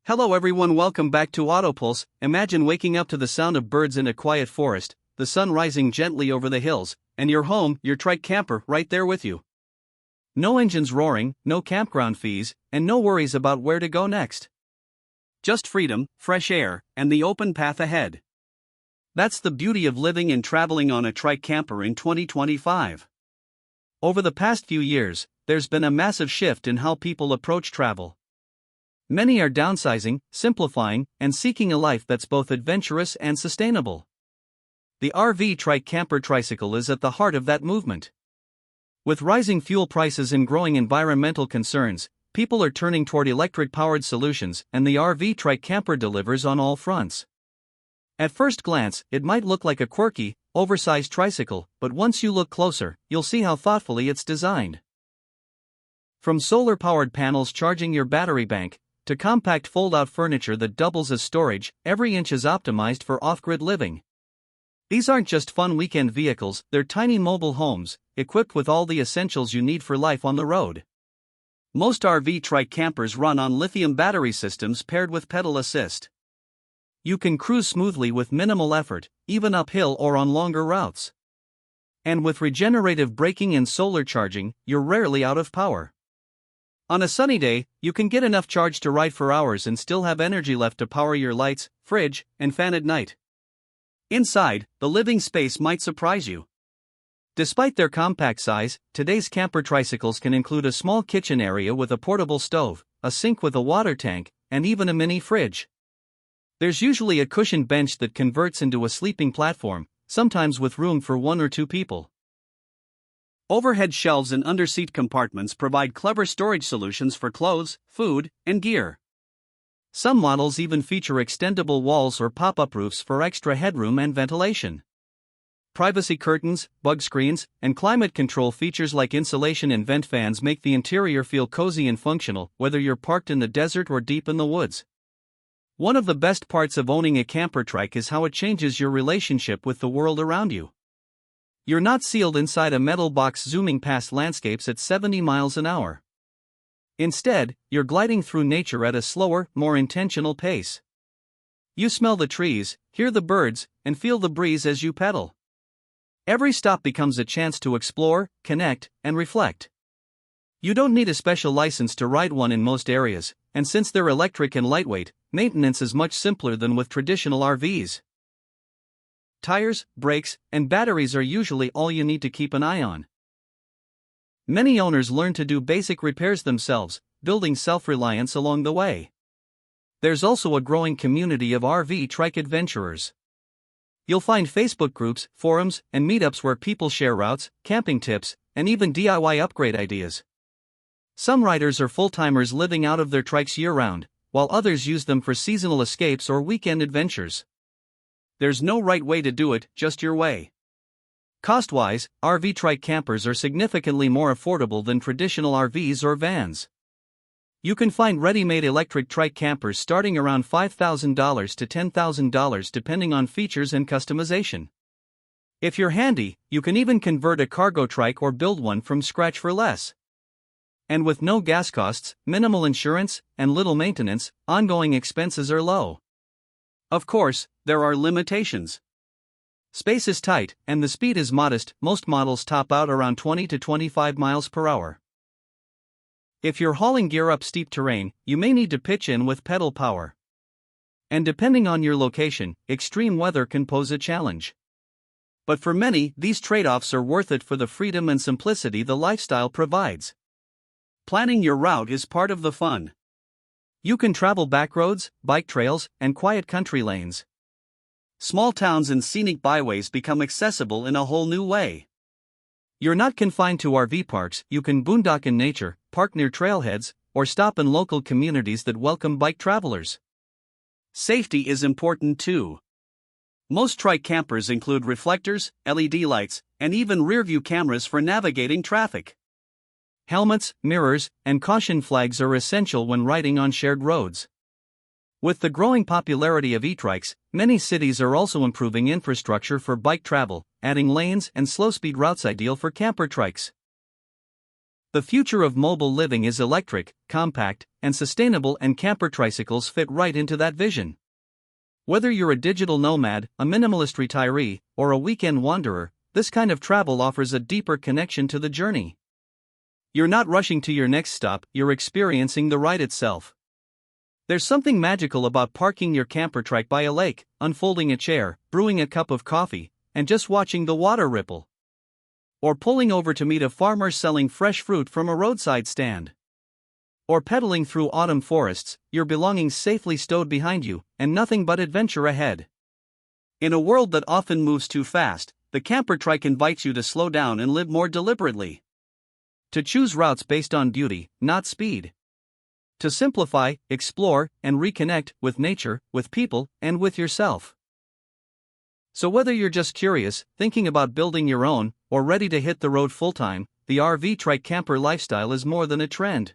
Hello everyone, welcome back to Autopulse. Imagine waking up to the sound of birds in a quiet forest, the sun rising gently over the hills, and your home, your trike camper, right there with you. No engines roaring, no campground fees, and no worries about where to go next. Just freedom, fresh air, and the open path ahead. That's the beauty of living and traveling on a trike camper in 2025. Over the past few years, there's been a massive shift in how people approach travel. Many are downsizing, simplifying, and seeking a life that's both adventurous and sustainable. The RV Trike Camper Tricycle is at the heart of that movement. With rising fuel prices and growing environmental concerns, people are turning toward electric-powered solutions, and the RV Trike Camper delivers on all fronts. At first glance, it might look like a quirky, oversized tricycle, but once you look closer, you'll see how thoughtfully it's designed. From solar-powered panels charging your battery bank, to compact fold-out furniture that doubles as storage, every inch is optimized for off-grid living. These aren't just fun weekend vehicles, they're tiny mobile homes, equipped with all the essentials you need for life on the road. Most RV trike campers run on lithium battery systems paired with pedal assist. You can cruise smoothly with minimal effort, even uphill or on longer routes. And with regenerative braking and solar charging, you're rarely out of power. On a sunny day, you can get enough charge to ride for hours and still have energy left to power your lights, fridge, and fan at night. Inside, the living space might surprise you. Despite their compact size, today's camper tricycles can include a small kitchen area with a portable stove, a sink with a water tank, and even a mini fridge. There's usually a cushioned bench that converts into a sleeping platform, sometimes with room for 1 or 2 people. Overhead shelves and underseat compartments provide clever storage solutions for clothes, food, and gear. Some models even feature extendable walls or pop-up roofs for extra headroom and ventilation. Privacy curtains, bug screens, and climate control features like insulation and vent fans make the interior feel cozy and functional, whether you're parked in the desert or deep in the woods. One of the best parts of owning a camper trike is how it changes your relationship with the world around you. You're not sealed inside a metal box zooming past landscapes at 70 miles an hour. Instead, you're gliding through nature at a slower, more intentional pace. You smell the trees, hear the birds, and feel the breeze as you pedal. Every stop becomes a chance to explore, connect, and reflect. You don't need a special license to ride one in most areas, and since they're electric and lightweight, maintenance is much simpler than with traditional RVs. Tires, brakes, and batteries are usually all you need to keep an eye on. Many owners learn to do basic repairs themselves, building self-reliance along the way. There's also a growing community of RV trike adventurers. You'll find Facebook groups, forums, and meetups where people share routes, camping tips, and even DIY upgrade ideas. Some riders are full-timers living out of their trikes year-round, while others use them for seasonal escapes or weekend adventures. There's no right way to do it, just your way. Cost-wise, RV trike campers are significantly more affordable than traditional RVs or vans. You can find ready-made electric trike campers starting around $5,000 to $10,000 depending on features and customization. If you're handy, you can even convert a cargo trike or build one from scratch for less. And with no gas costs, minimal insurance, and little maintenance, ongoing expenses are low. Of course, there are limitations. Space is tight, and the speed is modest. Most models top out around 20 to 25 miles per hour. If you're hauling gear up steep terrain, you may need to pitch in with pedal power. And depending on your location, extreme weather can pose a challenge. But for many, these trade-offs are worth it for the freedom and simplicity the lifestyle provides. Planning your route is part of the fun. You can travel backroads, bike trails, and quiet country lanes. Small towns and scenic byways become accessible in a whole new way. You're not confined to RV parks, you can boondock in nature, park near trailheads, or stop in local communities that welcome bike travelers. Safety is important too. Most trike campers include reflectors, LED lights, and even rear-view cameras for navigating traffic. Helmets, mirrors, and caution flags are essential when riding on shared roads. With the growing popularity of e-trikes, many cities are also improving infrastructure for bike travel, adding lanes and slow-speed routes ideal for camper trikes. The future of mobile living is electric, compact, and sustainable, and camper tricycles fit right into that vision. Whether you're a digital nomad, a minimalist retiree, or a weekend wanderer, this kind of travel offers a deeper connection to the journey. You're not rushing to your next stop, you're experiencing the ride itself. There's something magical about parking your camper trike by a lake, unfolding a chair, brewing a cup of coffee, and just watching the water ripple. Or pulling over to meet a farmer selling fresh fruit from a roadside stand. Or pedaling through autumn forests, your belongings safely stowed behind you, and nothing but adventure ahead. In a world that often moves too fast, the camper trike invites you to slow down and live more deliberately. To choose routes based on beauty, not speed. To simplify, explore, and reconnect with nature, with people, and with yourself. So whether you're just curious, thinking about building your own, or ready to hit the road full-time, the RV Trike Camper lifestyle is more than a trend.